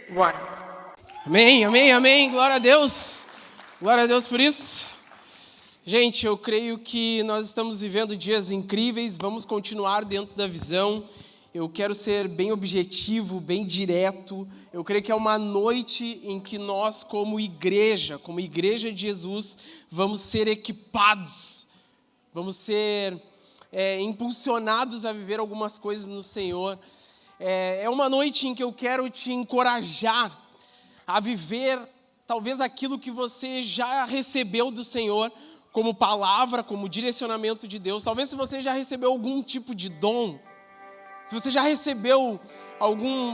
One. Amém, amém, amém. Glória a Deus. Glória a Deus por isso. Gente, eu creio que nós estamos vivendo dias incríveis. Vamos continuar dentro da visão. Eu quero ser bem objetivo, bem direto. Eu creio que é uma noite em que nós, como igreja de Jesus, vamos ser equipados. Vamos ser impulsionados a viver algumas coisas no Senhor. É uma noite em que eu quero te encorajar a viver talvez aquilo que você já recebeu do Senhor como palavra, como direcionamento de Deus. Talvez se você já recebeu algum tipo de dom, se você já recebeu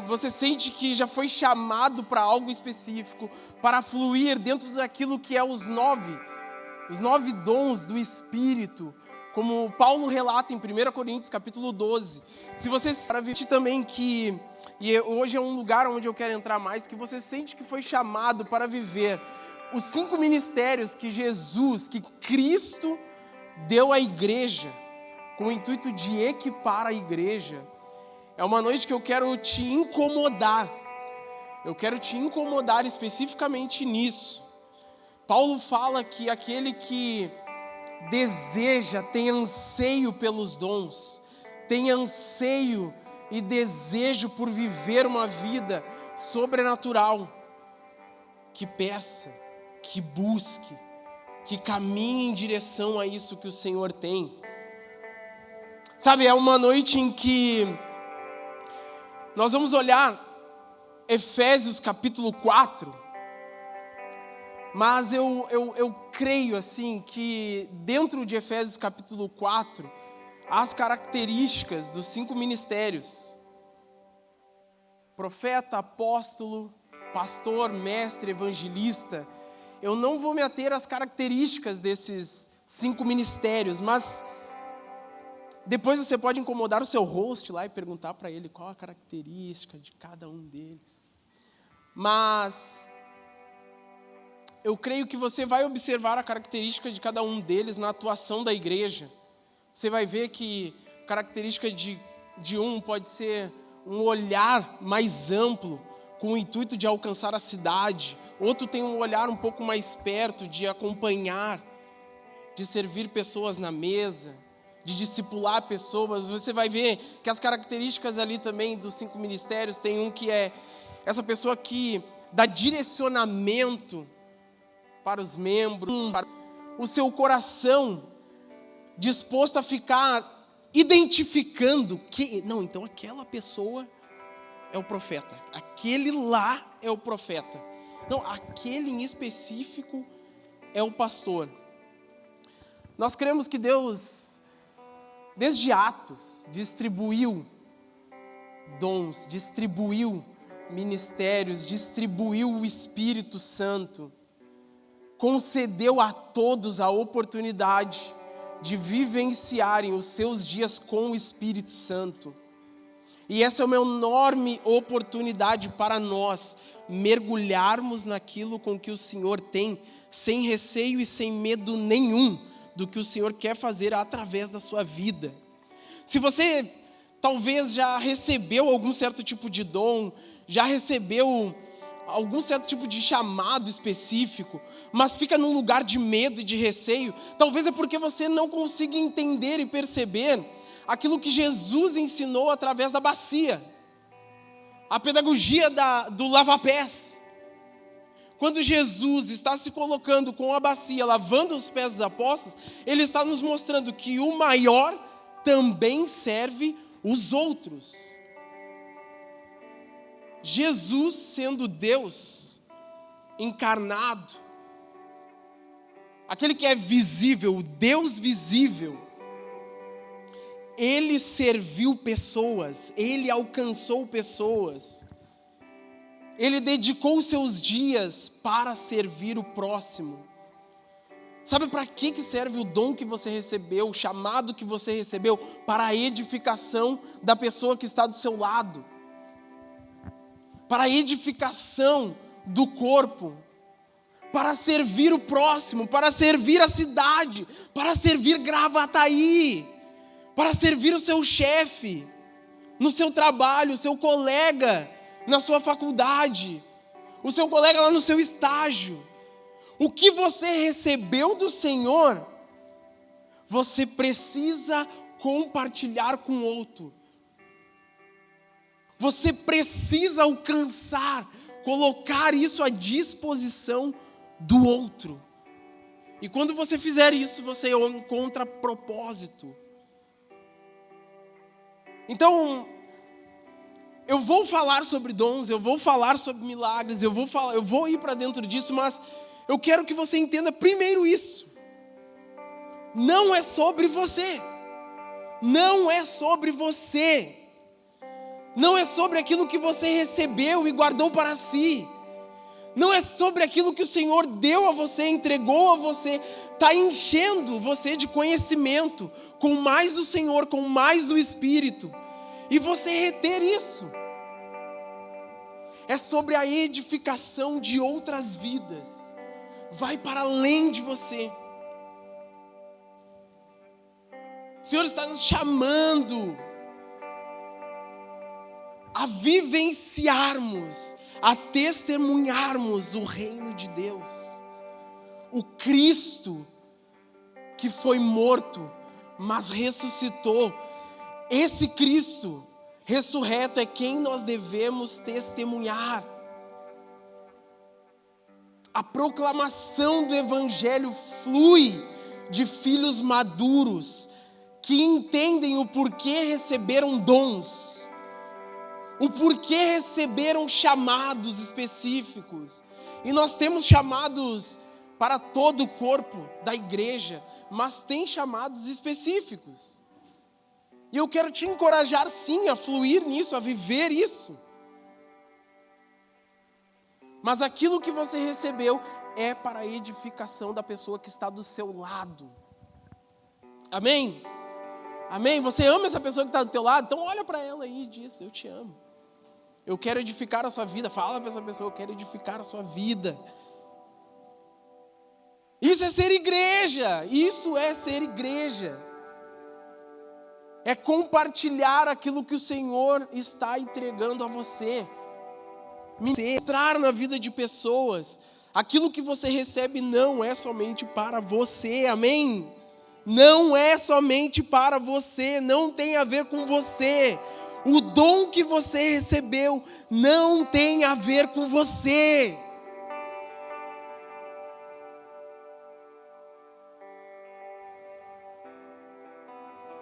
você sente que já foi chamado para algo específico, para fluir dentro daquilo que é os nove dons do Espírito, como Paulo relata em 1 Coríntios capítulo 12. Se você sente também que, e hoje é um lugar onde eu quero entrar mais, que você sente que foi chamado para viver os 5 ministérios que Cristo deu à igreja, com o intuito de equipar a igreja, é uma noite que eu quero te incomodar. Eu quero te incomodar especificamente nisso. Paulo fala que aquele que deseja, tem anseio pelos dons, tem anseio e desejo por viver uma vida sobrenatural, que peça, que busque, que caminhe em direção a isso que o Senhor tem. Sabe, é uma noite em que nós vamos olhar Efésios capítulo 4, mas eu creio assim que dentro de Efésios capítulo 4, as características dos 5 ministérios: profeta, apóstolo, pastor, mestre, evangelista. Eu não vou me ater às características desses 5 ministérios, mas depois você pode incomodar o seu host lá e perguntar para ele qual a característica de cada um deles. Mas eu creio que você vai observar a característica de cada um deles na atuação da igreja. Você vai ver que a característica de um pode ser um olhar mais amplo, com o intuito de alcançar a cidade. Outro tem um olhar um pouco mais perto, de acompanhar, de servir pessoas na mesa, de discipular pessoas. Você vai ver que as características ali também dos 5 ministérios, tem um que é essa pessoa que dá direcionamento para os membros, para o seu coração disposto a ficar identificando que, não, então aquela pessoa é o profeta, aquele lá é o profeta, não, aquele em específico é o pastor. Nós cremos que Deus, desde Atos, distribuiu dons, distribuiu ministérios, distribuiu o Espírito Santo, concedeu a todos a oportunidade de vivenciarem os seus dias com o Espírito Santo. E essa é uma enorme oportunidade para nós mergulharmos naquilo com que o Senhor tem, sem receio e sem medo nenhum do que o Senhor quer fazer através da sua vida. Se você talvez já recebeu algum certo tipo de dom, já recebeu algum certo tipo de chamado específico, mas fica num lugar de medo e de receio, talvez é porque você não consiga entender e perceber aquilo que Jesus ensinou através da bacia, a pedagogia do lava-pés. Quando Jesus está se colocando com a bacia, lavando os pés dos apóstolos, ele está nos mostrando que o maior também serve os outros. Jesus, sendo Deus encarnado, aquele que é visível, o Deus visível, ele serviu pessoas, ele alcançou pessoas, ele dedicou seus dias para servir o próximo. Sabe para que serve o dom que você recebeu, o chamado que você recebeu? Para a edificação da pessoa que está do seu lado, para a edificação do corpo, para servir o próximo, para servir a cidade, para servir Gravataí, para servir o seu chefe, no seu trabalho, o seu colega, na sua faculdade, o seu colega lá no seu estágio. O que você recebeu do Senhor, você precisa compartilhar com o outro. Você precisa alcançar, colocar isso à disposição do outro. E quando você fizer isso, você encontra propósito. Então, eu vou falar sobre dons, eu vou falar sobre milagres, eu vou ir para dentro disso, mas eu quero que você entenda primeiro isso. Não é sobre você. Não é sobre você. Não é sobre aquilo que você recebeu e guardou para si. Não é sobre aquilo que o Senhor deu a você, entregou a você. Está enchendo você de conhecimento, com mais do Senhor, com mais do Espírito. E você reter isso. É sobre a edificação de outras vidas. Vai para além de você. O Senhor está nos chamando a vivenciarmos, a testemunharmos o reino de Deus. O Cristo que foi morto, mas ressuscitou. Esse Cristo ressurreto é quem nós devemos testemunhar. A proclamação do Evangelho flui de filhos maduros que entendem o porquê receberam dons, o porquê receberam chamados específicos. E nós temos chamados para todo o corpo da igreja, mas tem chamados específicos. E eu quero te encorajar sim a fluir nisso, a viver isso. Mas aquilo que você recebeu é para a edificação da pessoa que está do seu lado. Amém? Amém? Você ama essa pessoa que está do teu lado? Então olha para ela aí e diz: eu te amo. Eu quero edificar a sua vida. Fala para essa pessoa: eu quero edificar a sua vida. Isso é ser igreja. Isso é ser igreja. É compartilhar aquilo que o Senhor está entregando a você. Ministrar na vida de pessoas. Aquilo que você recebe não é somente para você. Amém? Não é somente para você. Não tem a ver com você. O dom que você recebeu não tem a ver com você.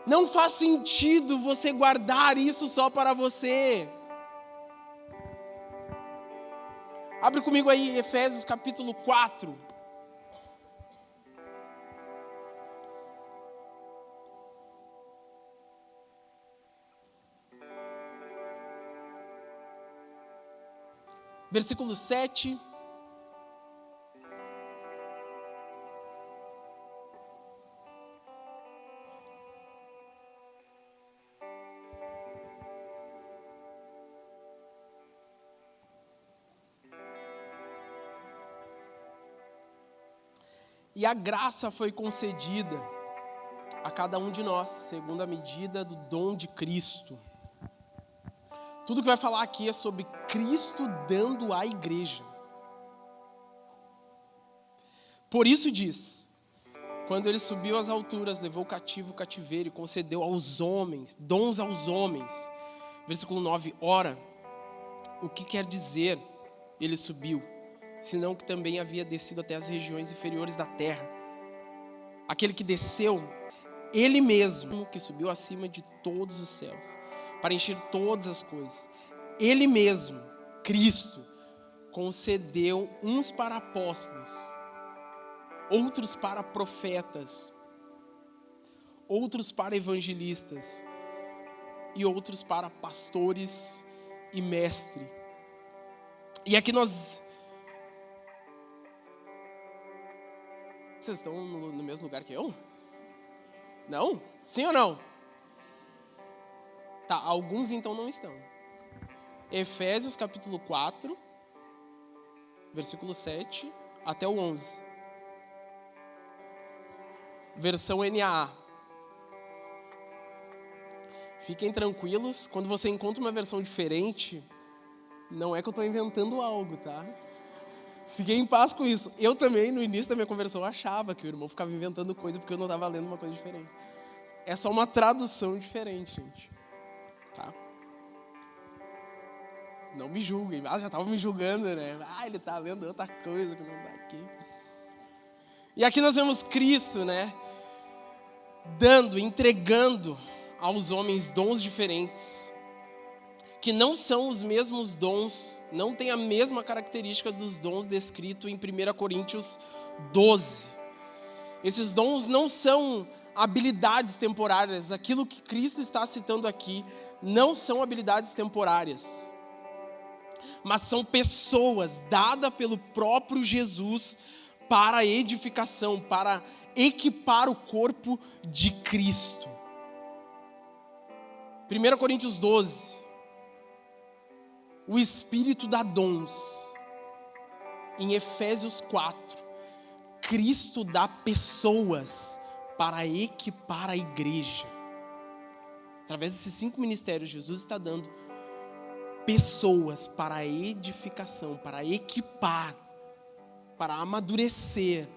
Não faz sentido você guardar isso só para você. Abre comigo aí Efésios capítulo 4. Versículo 7. E a graça foi concedida a cada um de nós, segundo a medida do dom de Cristo. Tudo que vai falar aqui é sobre Cristo dando à igreja. Por isso diz: quando ele subiu às alturas, levou cativo o cativeiro e concedeu aos homens, dons aos homens. Versículo 9, ora, o que quer dizer ele subiu? Senão que também havia descido até as regiões inferiores da terra. Aquele que desceu, ele mesmo, que subiu acima de todos os céus, para encher todas as coisas. Ele mesmo, Cristo, concedeu uns para apóstolos, outros para profetas, outros para evangelistas e outros para pastores e mestres. E aqui nós... Vocês estão no mesmo lugar que eu? Não? Sim ou não? Tá, alguns então não estão. Efésios capítulo 4, versículo 7 até o 11. Versão NAA. Fiquem tranquilos, quando você encontra uma versão diferente, Não é que eu estou inventando algo, tá? Fiquei em paz com isso. Eu também, no início da minha conversão, achava que o irmão ficava inventando coisa porque eu não estava lendo uma coisa diferente. É só uma tradução diferente, gente. Tá? Não me julguem. Já estavam me julgando, né? Ele está lendo outra coisa que não está aqui. E aqui nós vemos Cristo, né? Entregando aos homens dons diferentes, que não são os mesmos dons, não tem a mesma característica dos dons descritos em 1 Coríntios 12. Esses dons não são habilidades temporárias. Aquilo que Cristo está citando aqui não são habilidades temporárias, mas são pessoas dadas pelo próprio Jesus para a edificação, para equipar o corpo de Cristo. 1 Coríntios 12. O Espírito dá dons. Em Efésios 4, Cristo dá pessoas para equipar a igreja. Através desses 5 ministérios, Jesus está dando pessoas para a edificação, para equipar, para amadurecer,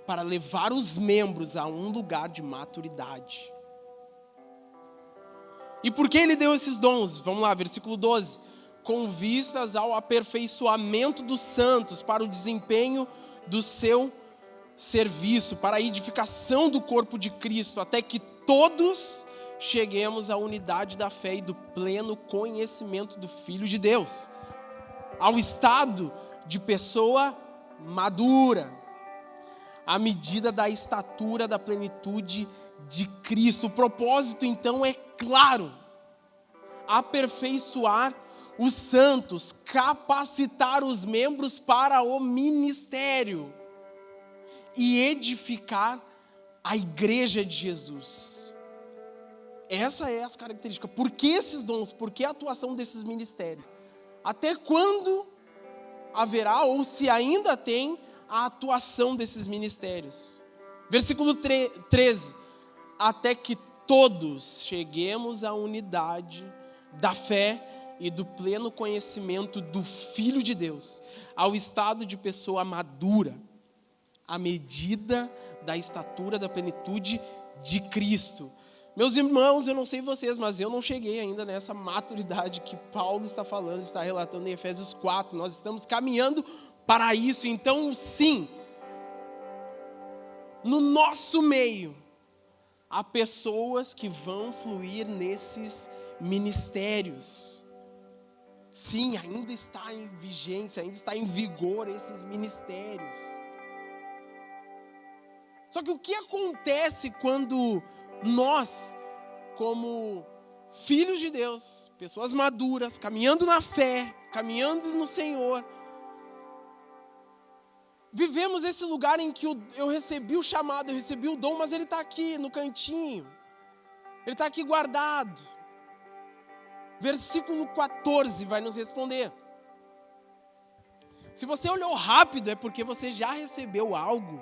para levar os membros a um lugar de maturidade. E por que ele deu esses dons? Vamos lá, versículo 12. Com vistas ao aperfeiçoamento dos santos, para o desempenho do seu serviço, para a edificação do corpo de Cristo, até que todos cheguemos à unidade da fé e do pleno conhecimento do Filho de Deus, ao estado de pessoa madura, à medida da estatura da plenitude de Cristo. O propósito, então, é claro: aperfeiçoar os santos, capacitar os membros para o ministério e edificar a igreja de Jesus. Essa é as características. Por que esses dons? Por que a atuação desses ministérios? Até quando haverá, ou se ainda tem, a atuação desses ministérios? Versículo 13. Até que todos cheguemos à unidade da fé e do pleno conhecimento do Filho de Deus, ao estado de pessoa madura, à medida da estatura da plenitude de Cristo. Meus irmãos, eu não sei vocês, mas eu não cheguei ainda nessa maturidade que Paulo está falando, está relatando em Efésios 4. Nós estamos caminhando para isso. Então, sim, no nosso meio, há pessoas que vão fluir nesses ministérios. Sim, ainda está em vigência, ainda está em vigor esses ministérios. Só que o que acontece quando nós, como filhos de Deus, pessoas maduras, caminhando na fé, caminhando no Senhor, vivemos esse lugar em que eu recebi o chamado, eu recebi o dom, mas ele está aqui no cantinho, ele está aqui guardado. Versículo 14 vai nos responder. Se você olhou rápido, é porque você já recebeu algo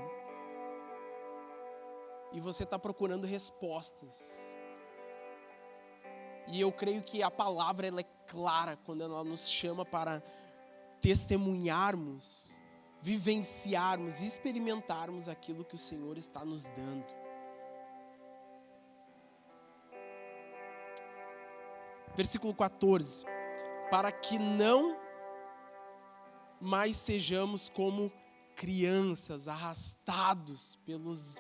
e você está procurando respostas. E eu creio que a palavra ela é clara quando ela nos chama para testemunharmos, vivenciarmos, experimentarmos aquilo que o Senhor está nos dando. Versículo 14. Para que não mais sejamos como crianças, arrastados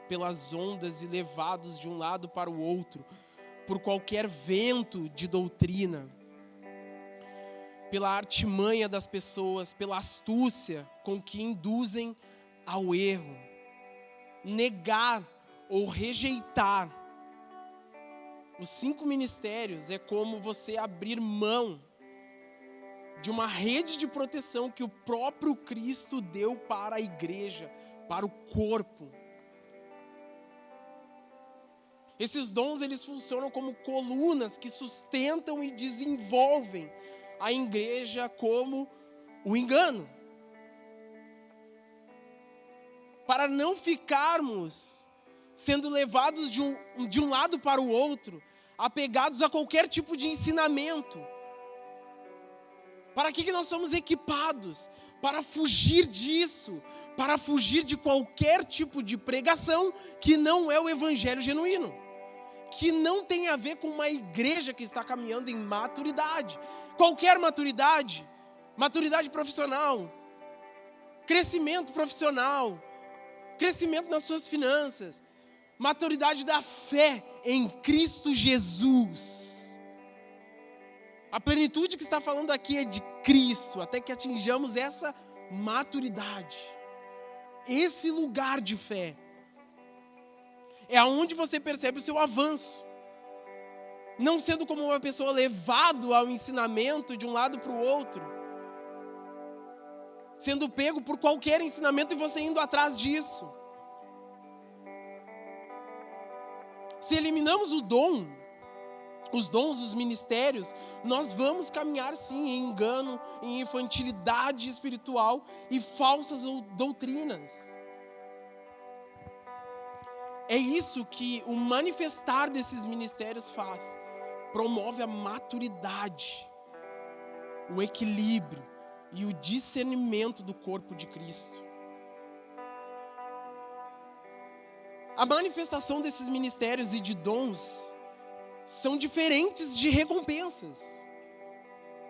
pelas ondas e levados de um lado para o outro, por qualquer vento de doutrina, pela artimanha das pessoas, pela astúcia com que induzem ao erro. Negar ou rejeitar os 5 ministérios é como você abrir mão de uma rede de proteção que o próprio Cristo deu para a igreja, para o corpo. Esses dons, eles funcionam como colunas que sustentam e desenvolvem a igreja como o engano. Para não ficarmos sendo levados de um lado para o outro, apegados a qualquer tipo de ensinamento. Para que nós somos equipados? Para fugir disso, para fugir de qualquer tipo de pregação que não é o evangelho genuíno, que não tem a ver com uma igreja que está caminhando em maturidade. Qualquer maturidade, maturidade profissional, crescimento profissional, crescimento nas suas finanças, maturidade da fé em Cristo Jesus. A plenitude que está falando aqui é de Cristo, até que atinjamos essa maturidade. Esse lugar de fé é aonde você percebe o seu avanço. Não sendo como uma pessoa levado ao ensinamento de um lado para o outro, sendo pego por qualquer ensinamento e você indo atrás disso. Se eliminamos o dom, os dons, os ministérios, nós vamos caminhar sim em engano, em infantilidade espiritual e falsas doutrinas. É isso que o manifestar desses ministérios faz. Promove a maturidade, o equilíbrio e o discernimento do corpo de Cristo. A manifestação desses ministérios e de dons são diferentes de recompensas.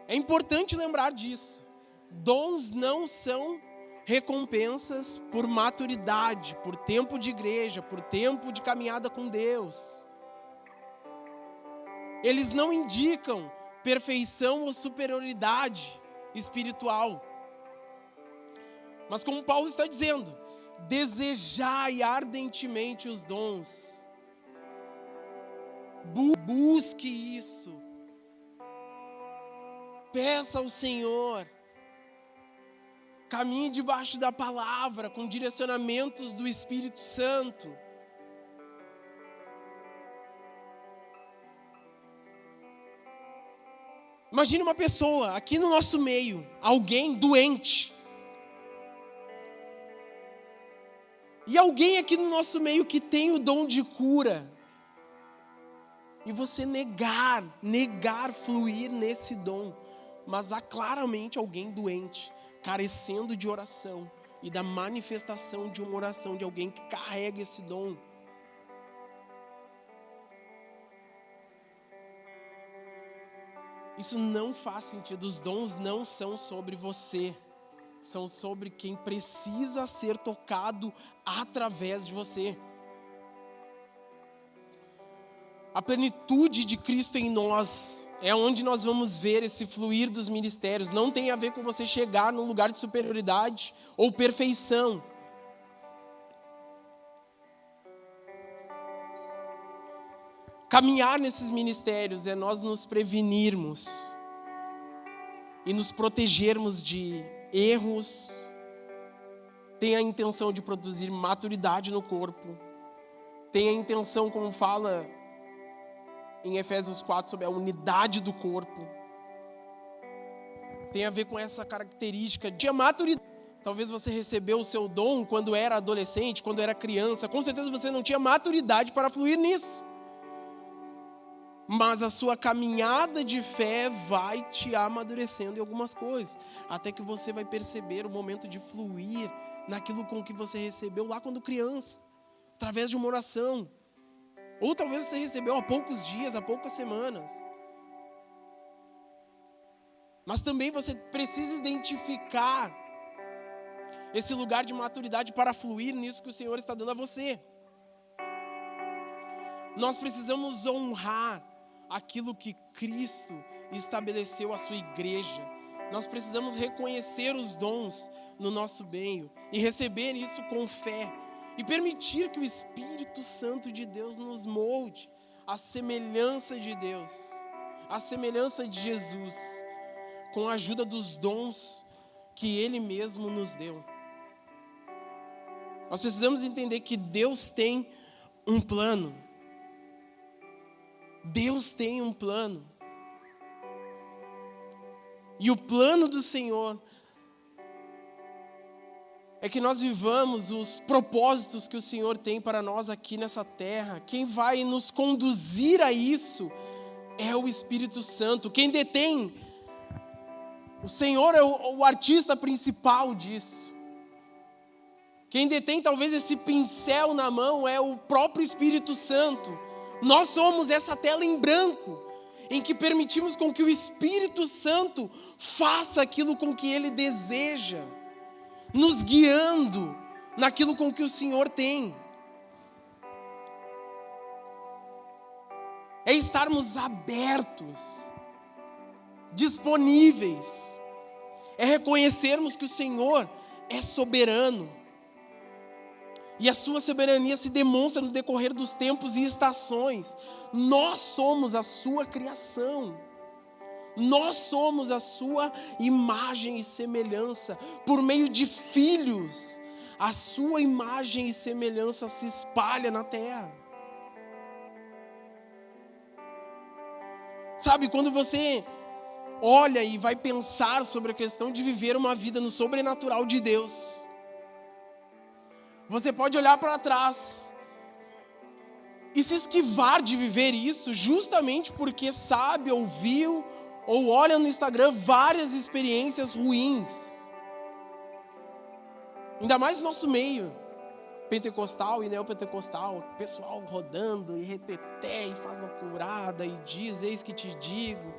É importante lembrar disso. Dons não são recompensas por maturidade, por tempo de igreja, por tempo de caminhada com Deus. Eles não indicam perfeição ou superioridade espiritual. Mas como Paulo está dizendo, desejai ardentemente os dons. Busque isso. Peça ao Senhor. Caminhe debaixo da palavra, com direcionamentos do Espírito Santo. Imagine uma pessoa aqui no nosso meio, alguém doente. E alguém aqui no nosso meio que tem o dom de cura. E você negar fluir nesse dom. Mas há claramente alguém doente, carecendo de oração e da manifestação de uma oração de alguém que carrega esse dom. Isso não faz sentido. Os dons não são sobre você. São sobre quem precisa ser tocado através de você. A plenitude de Cristo em nós é onde nós vamos ver esse fluir dos ministérios. Não tem a ver com você chegar num lugar de superioridade ou perfeição. Caminhar nesses ministérios é nós nos prevenirmos e nos protegermos de erros. Tem a intenção de produzir maturidade no corpo. Tem a intenção, como fala em Efésios 4, sobre a unidade do corpo. Tem a ver com essa característica de maturidade. Talvez você recebeu o seu dom quando era adolescente, quando era criança. Com certeza você não tinha maturidade para fluir nisso. Mas a sua caminhada de fé vai te amadurecendo em algumas coisas. Até que você vai perceber o momento de fluir naquilo com que você recebeu lá quando criança. Através de uma oração. Ou talvez você recebeu há poucos dias, há poucas semanas. Mas também você precisa identificar esse lugar de maturidade para fluir nisso que o Senhor está dando a você. Nós precisamos honrar aquilo que Cristo estabeleceu à sua igreja. Nós precisamos reconhecer os dons no nosso meio e receber isso com fé e permitir que o Espírito Santo de Deus nos molde à semelhança de Deus, à semelhança de Jesus, com a ajuda dos dons que Ele mesmo nos deu. Nós precisamos entender que Deus tem um plano. Deus tem um plano. E o plano do Senhor é que nós vivamos os propósitos que o Senhor tem para nós aqui nessa terra. Quem vai nos conduzir a isso é o Espírito Santo. Quem detém O Senhor é o artista principal disso. Quem detém talvez esse pincel na mão é o próprio Espírito Santo. Nós somos essa tela em branco, em que permitimos com que o Espírito Santo faça aquilo com que Ele deseja, nos guiando naquilo com que o Senhor tem. É estarmos abertos, disponíveis. É reconhecermos que o Senhor é soberano. E a sua soberania se demonstra no decorrer dos tempos e estações. Nós somos a sua criação. Nós somos a sua imagem e semelhança. Por meio de filhos, a sua imagem e semelhança se espalha na terra. Sabe, quando você olha e vai pensar sobre a questão de viver uma vida no sobrenatural de Deus, você pode olhar para trás e se esquivar de viver isso justamente porque sabe, ouviu ou olha no Instagram várias experiências ruins. Ainda mais no nosso meio pentecostal e neopentecostal, pessoal rodando e reteté e faz loucurada e diz, eis que te digo,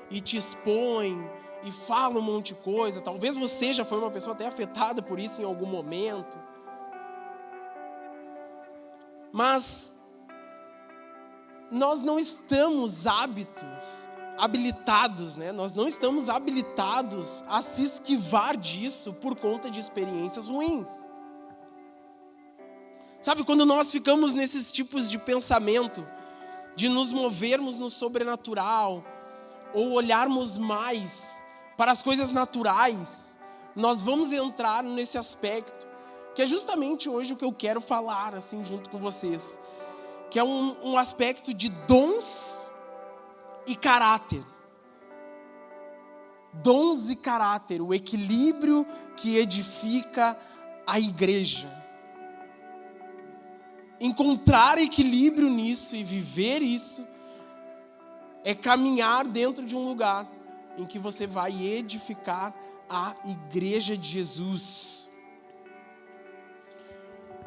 e te expõe e fala um monte de coisa. Talvez você já foi uma pessoa até afetada por isso em algum momento. Mas nós não estamos habilitados, né? Nós não estamos habilitados a se esquivar disso por conta de experiências ruins. Sabe, quando nós ficamos nesses tipos de pensamento, de nos movermos no sobrenatural, ou olharmos mais para as coisas naturais, nós vamos entrar nesse aspecto, que é justamente hoje o que eu quero falar, assim, junto com vocês, que é um aspecto de dons e caráter. Dons e caráter, o equilíbrio que edifica a igreja. Encontrar equilíbrio nisso e viver isso é caminhar dentro de um lugar em que você vai edificar a igreja de Jesus.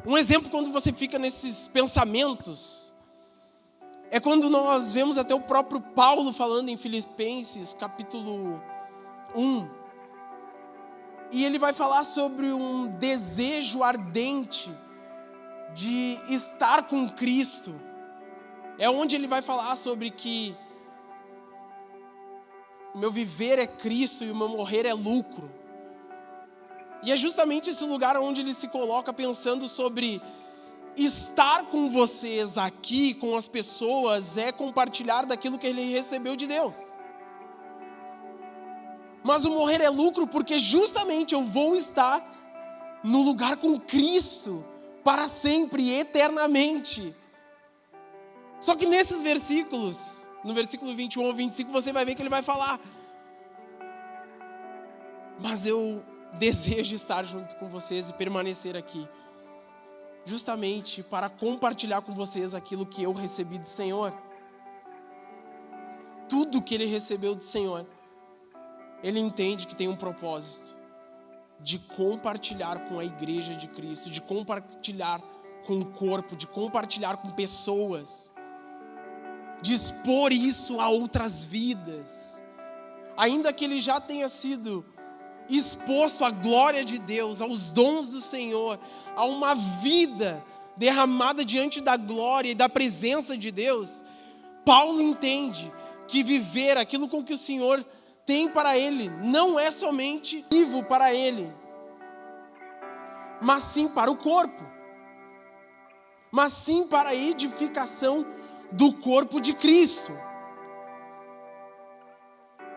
Um exemplo quando você fica nesses pensamentos é quando nós vemos até o próprio Paulo falando em Filipenses capítulo 1. E ele vai falar sobre um desejo ardente de estar com Cristo. É onde ele vai falar sobre que o meu viver é Cristo e o meu morrer é lucro. E é justamente esse lugar onde ele se coloca pensando sobre estar com vocês aqui, com as pessoas, é compartilhar daquilo que ele recebeu de Deus. Mas o morrer é lucro porque justamente eu vou estar no lugar com Cristo para sempre e eternamente. Só que nesses versículos, no versículo 21 ao 25, você vai ver que ele vai falar: mas eu desejo estar junto com vocês e permanecer aqui, justamente para compartilhar com vocês aquilo que eu recebi do Senhor. Tudo que ele recebeu do Senhor, ele entende que tem um propósito de compartilhar com a igreja de Cristo, de compartilhar com o corpo, de compartilhar com pessoas, de expor isso a outras vidas. Ainda que ele já tenha sido exposto à glória de Deus, aos dons do Senhor, a uma vida derramada diante da glória e da presença de Deus, Paulo entende que viver aquilo com que o Senhor tem para ele não é somente vivo para ele, mas sim para o corpo, mas sim para a edificação do corpo de Cristo.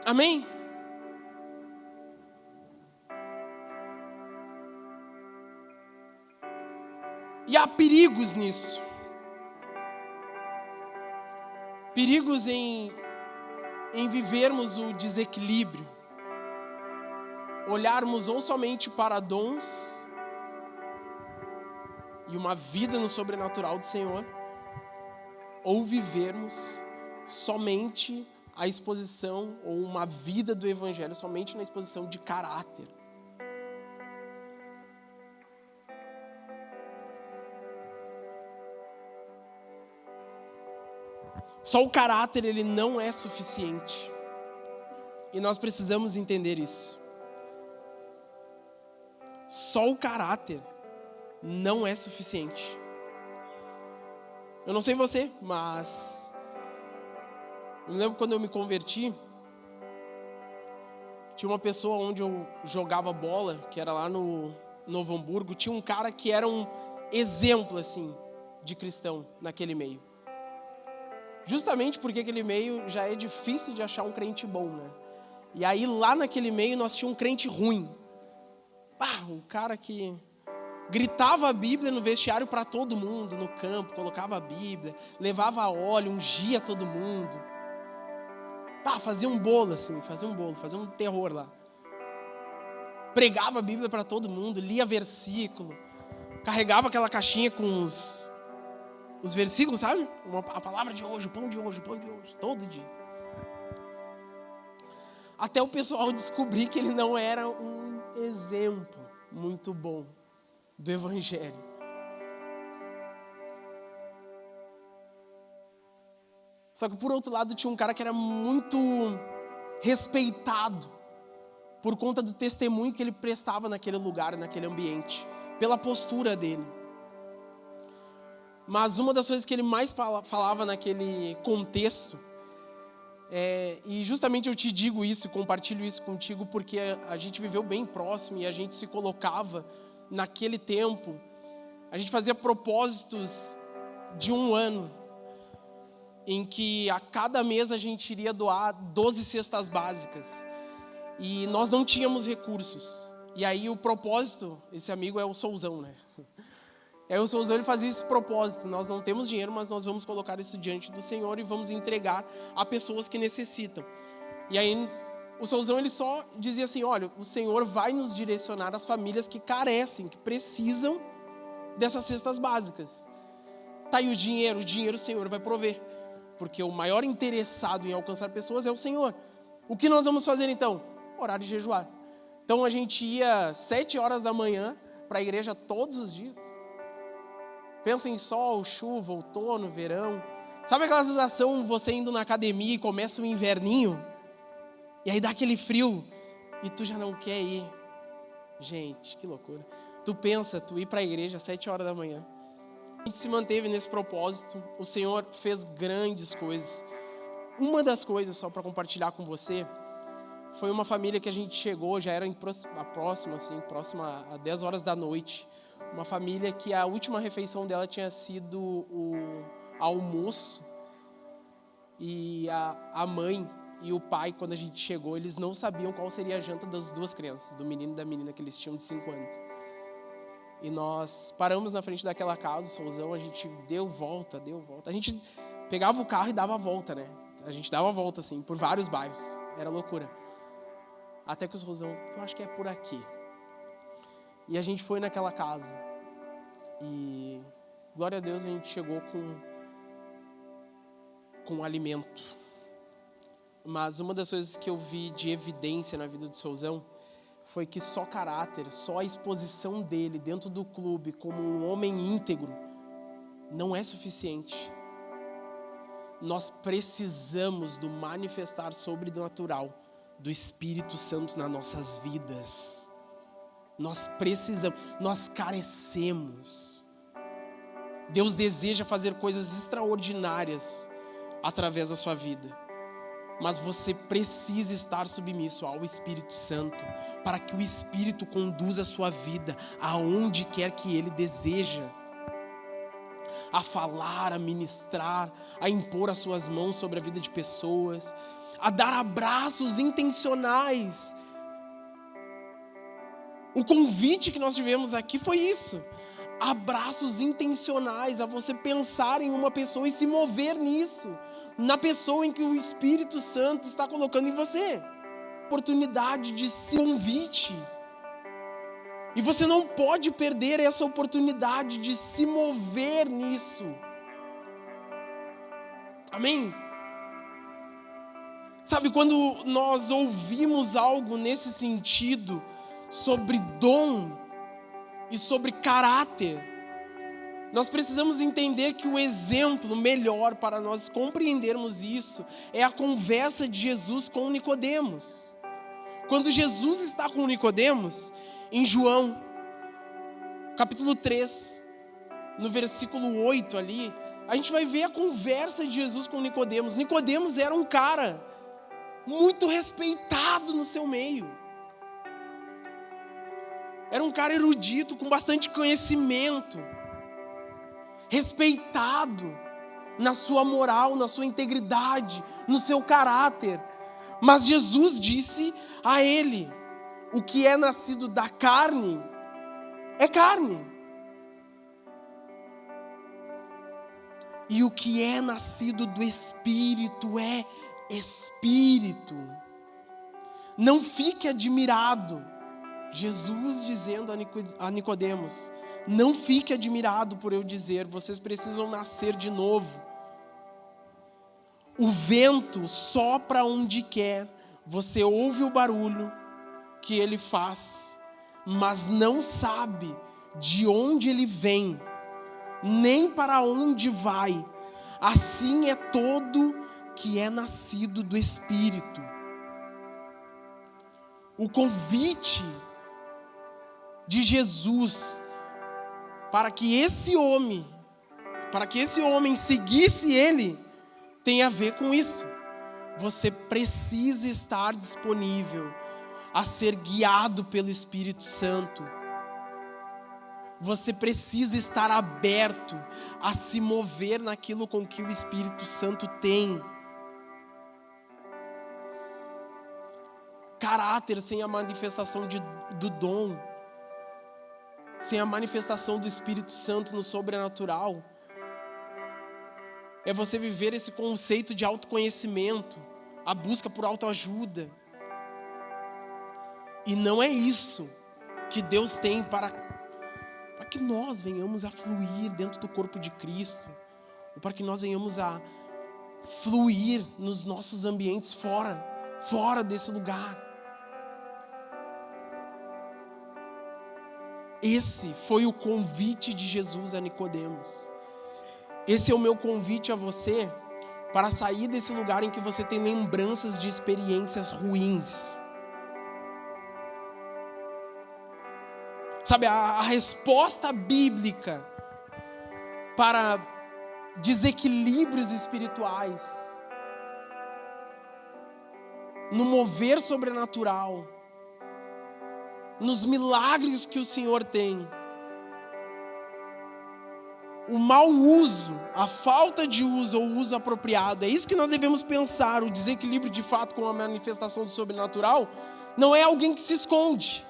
Amém? E há perigos nisso. Perigos em vivermos o desequilíbrio. Olharmos ou somente para dons e uma vida no sobrenatural do Senhor, ou vivermos somente a exposição ou uma vida do evangelho somente na exposição de caráter. Só o caráter, ele não é suficiente. E nós precisamos entender isso. Só o caráter não é suficiente. Eu não sei você, mas eu lembro quando eu me converti, tinha uma pessoa onde eu jogava bola, que era lá no Novo Hamburgo, tinha um cara que era um exemplo, assim, de cristão naquele meio. Justamente porque aquele meio já é difícil de achar um crente bom, né? E aí lá naquele meio nós tínhamos um crente ruim. Um cara que gritava a Bíblia no vestiário para todo mundo, no campo, colocava a Bíblia, levava óleo, ungia todo mundo. Fazia um bolo assim, fazia um terror lá. Pregava a Bíblia para todo mundo, lia versículo, carregava aquela caixinha com os versículos, sabe? A palavra de hoje, o pão de hoje, todo dia. Até o pessoal descobrir que ele não era um exemplo muito bom do evangelho. Só que por outro lado tinha um cara que era muito respeitado por conta do testemunho que ele prestava naquele lugar, naquele ambiente, pela postura dele. Mas uma das coisas que ele mais falava naquele contexto, e justamente eu te digo isso, compartilho isso contigo, porque a gente viveu bem próximo e a gente se colocava naquele tempo, a gente fazia propósitos de 1 ano, em que a cada mês a gente iria doar 12 cestas básicas. E nós não tínhamos recursos. E aí o propósito, esse amigo é o Souzão, né? Aí o Souzão, ele fazia esse propósito: nós não temos dinheiro, mas nós vamos colocar isso diante do Senhor e vamos entregar a pessoas que necessitam. E aí o Souzão, ele só dizia assim: olha, o Senhor vai nos direcionar às famílias que carecem, que precisam dessas cestas básicas. Tá aí o dinheiro o Senhor vai prover. Porque o maior interessado em alcançar pessoas é o Senhor. O que nós vamos fazer então? Orar e jejuar. Então a gente ia 7 horas da manhã para a igreja todos os dias. Pensa em sol, chuva, outono, verão. Sabe aquela sensação, você indo na academia e começa um inverninho? E aí dá aquele frio e tu já não quer ir. Gente, que loucura. Tu pensa, tu ir para a igreja às 7 horas da manhã. A gente se manteve nesse propósito. O Senhor fez grandes coisas. Uma das coisas, só para compartilhar com você, foi uma família que a gente chegou, já era próxima a 10 horas da noite. Uma família que a última refeição dela tinha sido o almoço. E a mãe e o pai, quando a gente chegou, eles não sabiam qual seria a janta das 2 crianças, do menino e da menina, que eles tinham de 5 anos. E nós paramos na frente daquela casa, o Souzão, a gente deu volta. A gente pegava o carro e dava a volta, né? A gente dava a volta, assim, por vários bairros. Era loucura. Até que o Souzão, eu acho que é por aqui. E a gente foi naquela casa. E, glória a Deus, a gente chegou com alimento. Mas uma das coisas que eu vi de evidência na vida do Souzão foi que só caráter, só a exposição dele dentro do clube como um homem íntegro não é suficiente. Nós precisamos do manifestar sobrenatural do Espírito Santo nas nossas vidas. Nós precisamos, nós carecemos. Deus deseja fazer coisas extraordinárias através da sua vida. Mas você precisa estar submisso ao Espírito Santo, para que o Espírito conduza a sua vida aonde quer que Ele deseja. A falar, a ministrar, a impor as suas mãos sobre a vida de pessoas, a dar abraços intencionais. O convite que nós tivemos aqui foi isso. Abraços intencionais, a você pensar em uma pessoa e se mover nisso, na pessoa em que o Espírito Santo está colocando em você. Oportunidade de se convite. E você não pode perder essa oportunidade de se mover nisso. Amém? Sabe, quando nós ouvimos algo nesse sentido, sobre dom e sobre caráter, nós precisamos entender que o exemplo melhor para nós compreendermos isso é a conversa de Jesus com Nicodemos. Quando Jesus está com Nicodemos, em João, capítulo 3, no versículo 8 ali, a gente vai ver a conversa de Jesus com Nicodemos. Nicodemos era um cara muito respeitado no seu meio. Era um cara erudito, com bastante conhecimento, respeitado na sua moral, na sua integridade, no seu caráter. Mas Jesus disse a ele: o que é nascido da carne é carne, e o que é nascido do Espírito é Espírito. Não fique admirado, Jesus dizendo a Nicodemos, não fique admirado por eu dizer, vocês precisam nascer de novo. O vento sopra onde quer, você ouve o barulho que ele faz, mas não sabe de onde ele vem, nem para onde vai. Assim é todo que é nascido do Espírito. O convite de Jesus para que esse homem seguisse ele, tem a ver com isso. Você precisa estar disponível a ser guiado pelo Espírito Santo. Você precisa estar aberto a se mover naquilo com que o Espírito Santo tem. Caráter sem a manifestação do dom, sem a manifestação do Espírito Santo no sobrenatural, é você viver esse conceito de autoconhecimento, a busca por autoajuda. E não é isso que Deus tem para que nós venhamos a fluir dentro do corpo de Cristo, ou para que nós venhamos a fluir nos nossos ambientes fora desse lugar. Esse foi o convite de Jesus a Nicodemos. Esse é o meu convite a você para sair desse lugar em que você tem lembranças de experiências ruins. Sabe, a resposta bíblica para desequilíbrios espirituais, no mover sobrenatural, nos milagres que o Senhor tem, o mau uso, a falta de uso ou uso apropriado, é isso que nós devemos pensar. O desequilíbrio de fato com a manifestação do sobrenatural não é alguém que se esconde,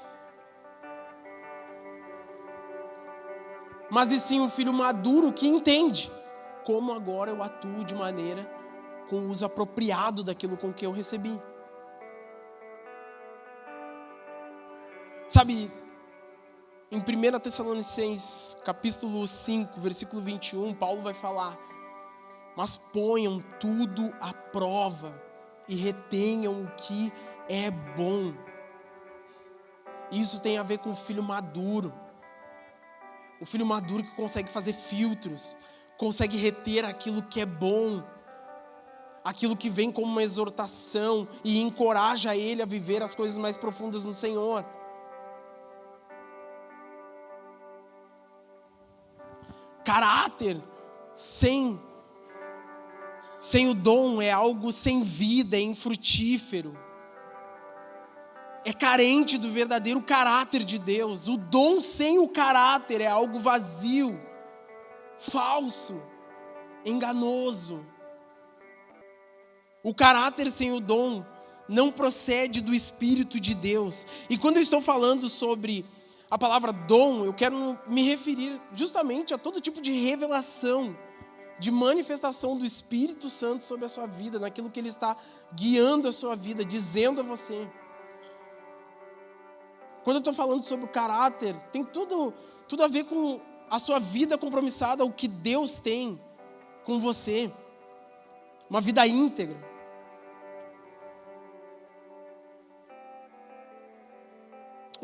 mas e sim um filho maduro que entende como agora eu atuo de maneira com o uso apropriado daquilo com que eu recebi. Sabe, em 1 Tessalonicenses, capítulo 5, versículo 21, Paulo vai falar: mas ponham tudo à prova e retenham o que é bom. Isso tem a ver com o filho maduro. O filho maduro que consegue fazer filtros, consegue reter aquilo que é bom, aquilo que vem como uma exortação e encoraja ele a viver as coisas mais profundas no Senhor. Caráter sem o dom é algo sem vida, é infrutífero. É carente do verdadeiro caráter de Deus. O dom sem o caráter é algo vazio, falso, enganoso. O caráter sem o dom não procede do Espírito de Deus. E quando eu estou falando sobre a palavra dom, eu quero me referir justamente a todo tipo de revelação, de manifestação do Espírito Santo sobre a sua vida, naquilo que Ele está guiando a sua vida, dizendo a você. Quando eu estou falando sobre o caráter, tem tudo a ver com a sua vida compromissada, o que Deus tem com você. Uma vida íntegra.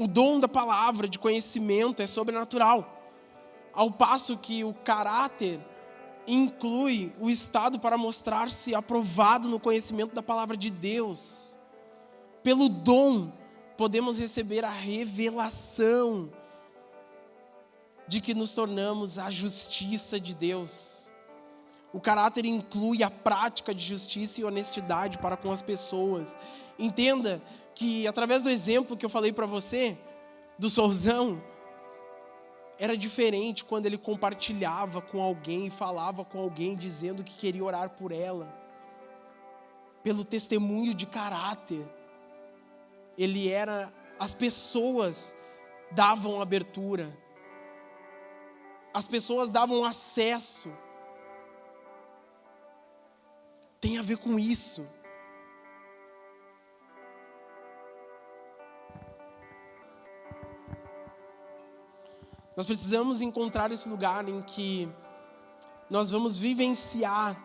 O dom da palavra, de conhecimento, é sobrenatural. Ao passo que o caráter inclui o estado para mostrar-se aprovado no conhecimento da palavra de Deus. Pelo dom, podemos receber a revelação de que nos tornamos a justiça de Deus. O caráter inclui a prática de justiça e honestidade para com as pessoas. Entenda que, através do exemplo que eu falei para você, do Souzão, era diferente quando ele compartilhava com alguém, falava com alguém, dizendo que queria orar por ela. Pelo testemunho de caráter. As pessoas davam abertura. As pessoas davam acesso. Tem a ver com isso. Nós precisamos encontrar esse lugar em que nós vamos vivenciar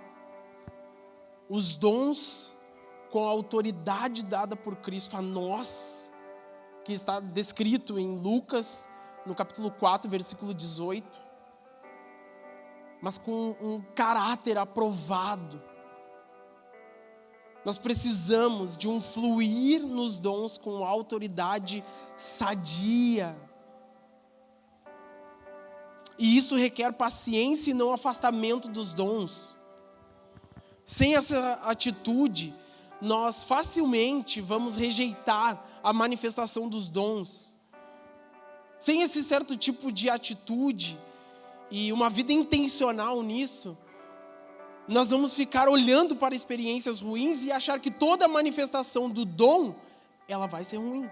os dons com a autoridade dada por Cristo a nós, que está descrito em Lucas, no capítulo 4, versículo 18, mas com um caráter aprovado. Nós precisamos de um fluir nos dons com autoridade sadia. E isso requer paciência e não afastamento dos dons. Sem essa atitude, nós facilmente vamos rejeitar a manifestação dos dons. Sem esse certo tipo de atitude e uma vida intencional nisso, nós vamos ficar olhando para experiências ruins e achar que toda manifestação do dom, ela vai ser ruim.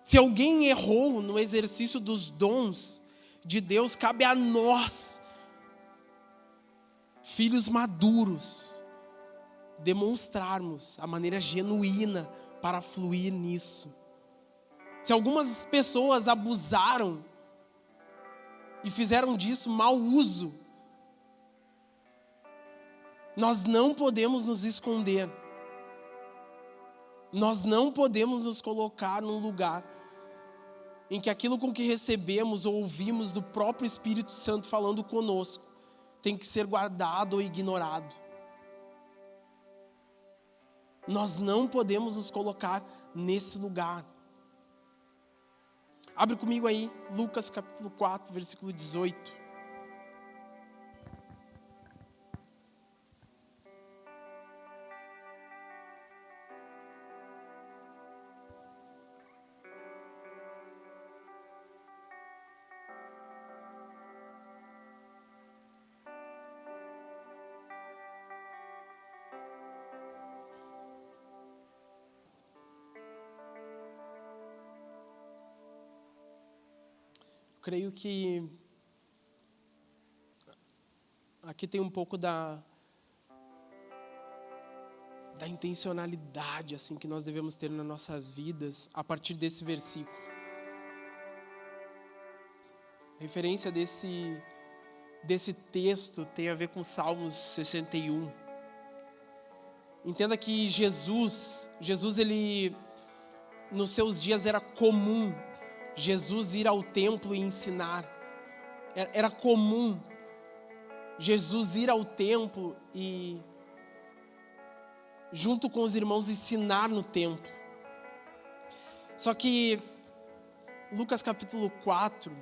Se alguém errou no exercício dos dons de Deus, cabe a nós, filhos maduros, demonstrarmos a maneira genuína para fluir nisso. Se algumas pessoas abusaram e fizeram disso mau uso, nós não podemos nos esconder. Nós não podemos nos colocar num lugar em que aquilo com que recebemos ou ouvimos do próprio Espírito Santo falando conosco tem que ser guardado ou ignorado. Nós não podemos nos colocar nesse lugar. Abre comigo aí, Lucas capítulo 4, versículo 18. Creio que aqui tem um pouco da intencionalidade assim que nós devemos ter nas nossas vidas a partir desse versículo. A referência desse texto tem a ver com Salmos 61. Entenda que Jesus ele nos seus dias era comum Jesus ir ao templo e ensinar. Era comum Jesus ir ao templo e, junto com os irmãos, ensinar no templo. Só que Lucas capítulo 4,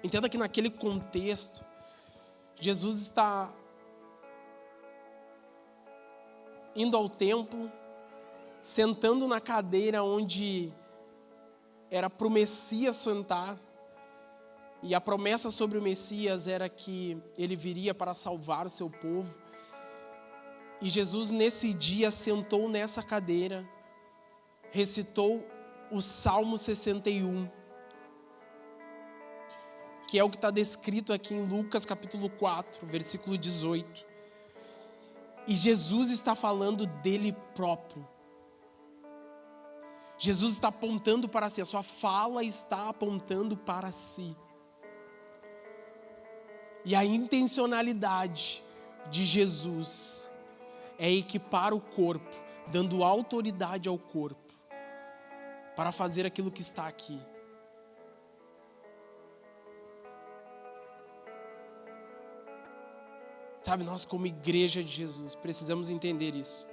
entenda que naquele contexto, Jesus está indo ao templo, sentando na cadeira onde era para o Messias sentar, e a promessa sobre o Messias era que ele viria para salvar o seu povo. E Jesus nesse dia sentou nessa cadeira, recitou o Salmo 61, que é o que está descrito aqui em Lucas capítulo 4, versículo 18. E Jesus está falando dele próprio. Jesus está apontando para si, a sua fala está apontando para si. E a intencionalidade de Jesus é equipar o corpo dando autoridade ao corpo para fazer aquilo que está aqui. Sabe, nós como igreja de Jesus precisamos entender isso.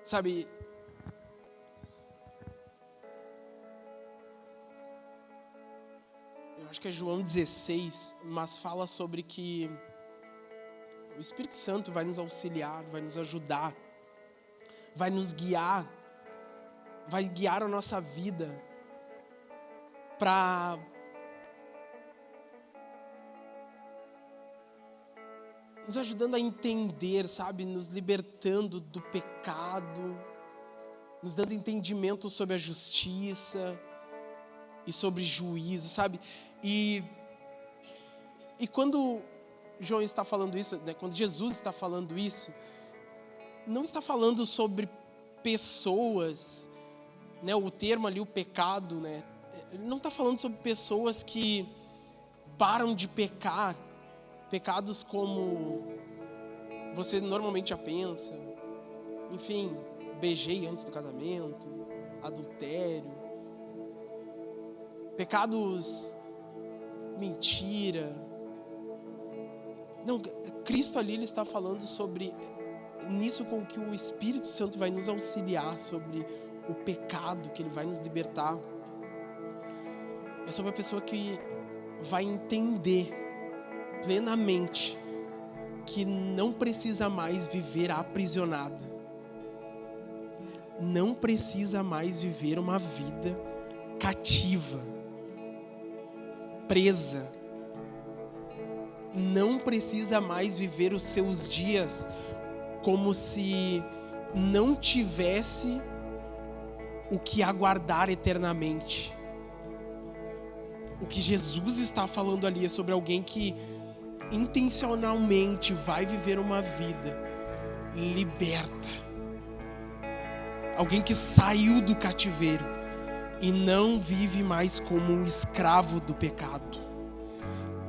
Sabe, eu acho que é João 16, mas fala sobre que o Espírito Santo vai nos auxiliar, vai nos ajudar, vai nos guiar, vai guiar a nossa vida para nos ajudando a entender, sabe, nos libertando do pecado, nos dando entendimento sobre a justiça e sobre juízo, sabe? E quando João está falando isso, né, quando Jesus está falando isso, não está falando sobre pessoas, né, o termo ali, o pecado, né, ele não está falando sobre pessoas que param de pecar, pecados como você normalmente já pensa, enfim, beijei antes do casamento, adultério, pecados, mentira. Não, Cristo ali ele está falando sobre nisso com que o Espírito Santo vai nos auxiliar, sobre o pecado, que ele vai nos libertar. É sobre a pessoa que vai entender plenamente que não precisa mais viver aprisionada, não precisa mais viver uma vida cativa, presa, não precisa mais viver os seus dias como se não tivesse o que aguardar eternamente. O que Jesus está falando ali é sobre alguém que intencionalmente vai viver uma vida liberta. Alguém que saiu do cativeiro e não vive mais como um escravo do pecado.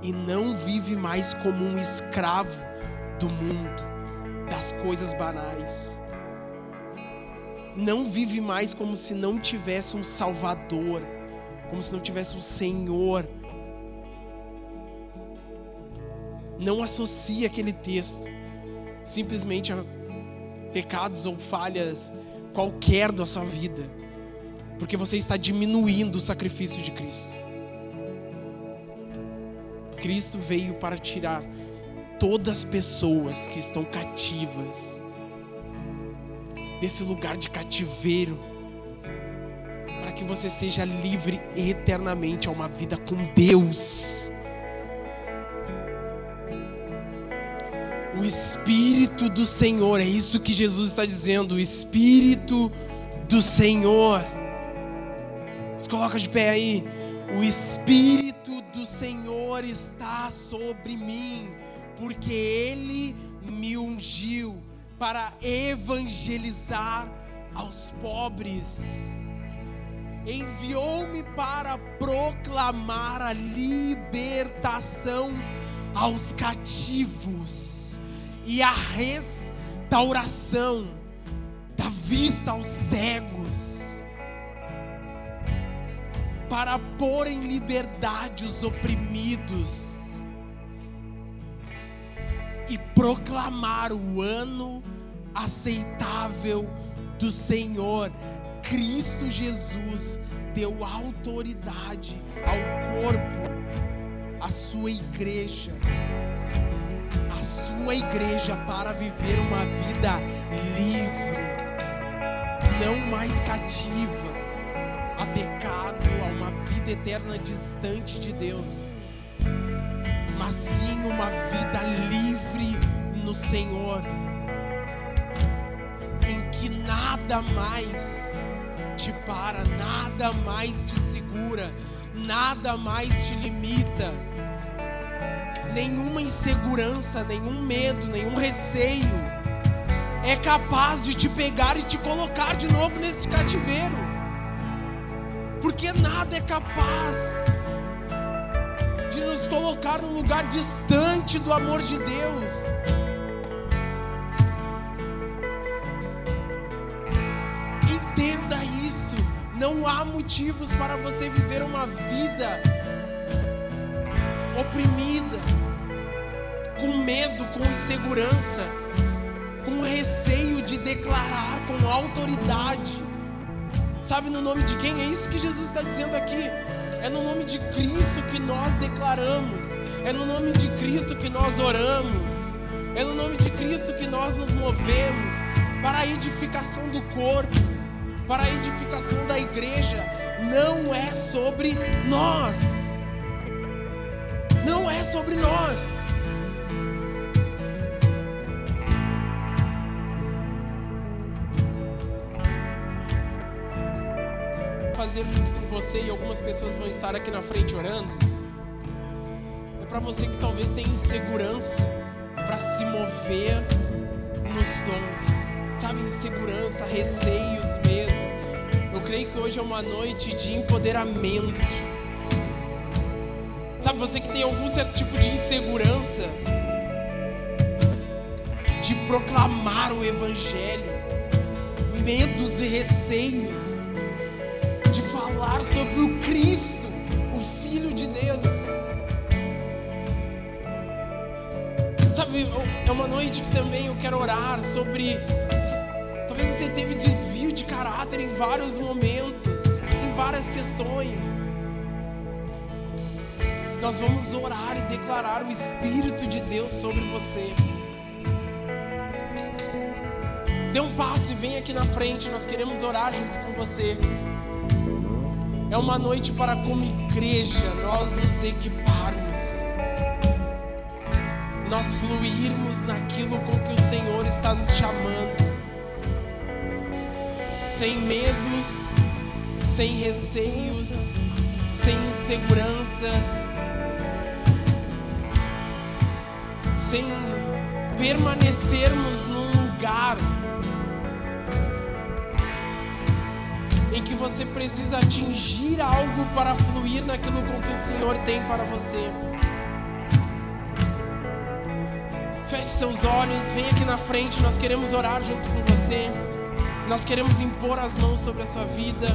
E não vive mais como um escravo do mundo, das coisas banais. Não vive mais como se não tivesse um Salvador, como se não tivesse um Senhor. Não associa aquele texto simplesmente a pecados ou falhas qualquer da sua vida, porque você está diminuindo o sacrifício de Cristo. Cristo veio para tirar todas as pessoas que estão cativas desse lugar de cativeiro, para que você seja livre eternamente a uma vida com Deus. O Espírito do Senhor, é isso que Jesus está dizendo, o Espírito do Senhor. Se coloca de pé aí. O Espírito do Senhor está sobre mim, porque Ele me ungiu para evangelizar aos pobres. Enviou-me para proclamar a libertação aos cativos e a restauração da vista aos cegos, para pôr em liberdade os oprimidos e proclamar o ano aceitável do Senhor. Cristo Jesus deu autoridade ao corpo, à sua igreja, para viver uma vida livre, não mais cativa a pecado, a uma vida eterna distante de Deus, mas sim uma vida livre no Senhor, em que nada mais te para, nada mais te segura, nada mais te limita. Nenhuma insegurança, nenhum medo, nenhum receio é capaz de te pegar e te colocar de novo nesse cativeiro, porque nada é capaz de nos colocar num lugar distante do amor de Deus. Não há motivos para você viver uma vida oprimida, com medo, com insegurança, com receio de declarar com autoridade. Sabe no nome de quem? É isso que Jesus está dizendo aqui. É no nome de Cristo que nós declaramos. É no nome de Cristo que nós oramos. É no nome de Cristo que nós nos movemos para a edificação do corpo, para a edificação da igreja. Não é sobre nós. Não é sobre nós. Fazer junto com você, e algumas pessoas vão estar aqui na frente orando, é para você que talvez tenha insegurança para se mover nos dons, sabe, insegurança, receios, medos. Eu creio que hoje é uma noite de empoderamento. Sabe, você que tem algum certo tipo de insegurança de proclamar o evangelho, medos e receios de falar sobre o Cristo, o Filho de Deus. Sabe, é uma noite que também eu quero orar sobre, talvez você teve desvio de caráter em vários momentos, em várias questões. Nós vamos orar e declarar o Espírito de Deus sobre você. Dê um passo e vem aqui na frente, nós queremos orar junto com você. É uma noite para, como igreja, nós nos equiparmos, nós fluirmos naquilo com que o Senhor está nos chamando, sem medos, sem receios, sem inseguranças, sem permanecermos num lugar em que você precisa atingir algo para fluir naquilo com que o Senhor tem para você. Feche seus olhos, vem aqui na frente, nós queremos orar junto com você. Nós queremos impor as mãos sobre a sua vida.